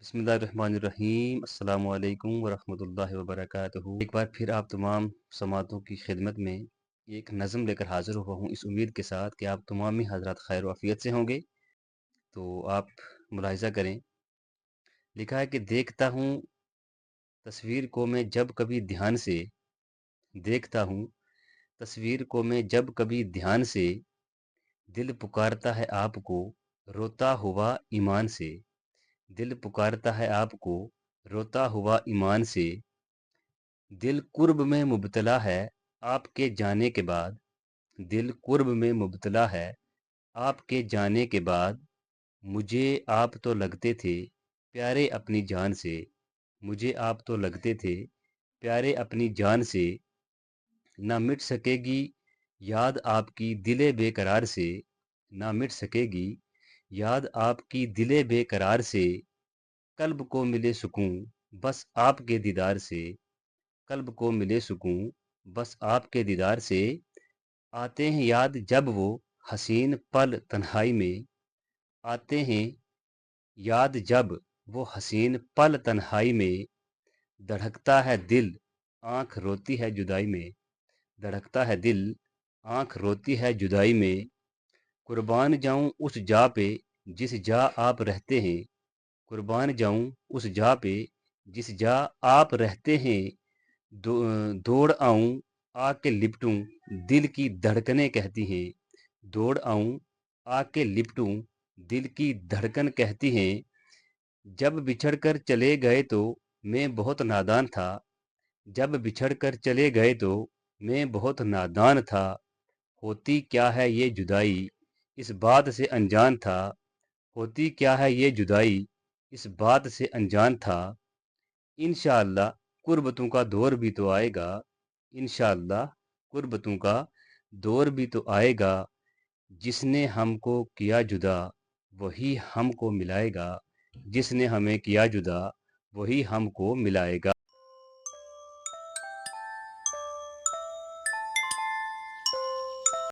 بسم اللہ الرحمن الرحیم۔ السلام علیکم ورحمۃ اللہ وبرکاتہ۔ ایک بار پھر آپ تمام سماعتوں کی خدمت میں ایک نظم لے کر حاضر ہوا ہوں، اس امید کے ساتھ کہ آپ تمام حضرات خیر و عافیت سے ہوں گے۔ تو آپ ملاحظہ کریں، لکھا ہے کہ دیکھتا ہوں تصویر کو میں جب کبھی دھیان سے، دیکھتا ہوں تصویر کو میں جب کبھی دھیان سے، دل پکارتا ہے آپ کو روتا ہوا ایمان سے، دل پکارتا ہے آپ کو روتا ہوا ایمان سے، دل قرب میں مبتلا ہے آپ کے جانے کے بعد، دل قرب میں مبتلا ہے آپ کے جانے کے بعد، مجھے آپ تو لگتے تھے پیارے اپنی جان سے، مجھے آپ تو لگتے تھے پیارے اپنی جان سے، نہ مٹ سکے گی یاد آپ کی دل بے قرار سے، نہ مٹ سکے گی یاد آپ کی دل بے قرار سے، قلب کو ملے سکون بس آپ کے دیدار سے، قلب کو ملے سکون بس آپ کے دیدار سے، آتے ہیں یاد جب وہ حسین پل تنہائی میں، آتے ہیں یاد جب وہ حسین پل تنہائی میں، دھڑکتا ہے دل آنکھ روتی ہے جدائی میں، دھڑکتا ہے دل آنکھ روتی ہے جدائی میں، قربان جاؤں اس جا پہ جس جا آپ رہتے ہیں، قربان جاؤں اس جا پہ جس جا آپ رہتے ہیں، دوڑ آؤں آ کے لپٹوں دل کی دھڑکنیں کہتی ہیں، دوڑ آؤں آ کے لپٹوں دل کی دھڑکن کہتی ہیں، جب بچھڑ کر چلے گئے تو میں بہت نادان تھا، جب بچھڑ کر چلے گئے تو میں بہت نادان تھا، ہوتی کیا ہے یہ جدائی اس بات سے انجان تھا، ہوتی کیا ہے یہ جدائی اس بات سے انجان تھا، انشاءاللہ قربتوں کا دور بھی تو آئے گا، انشاءاللہ قربتوں کا دور بھی تو آئے گا، جس نے ہم کو کیا جدا وہی ہم کو ملائے گا، جس نے ہمیں کیا جدا وہی ہم کو ملائے گا۔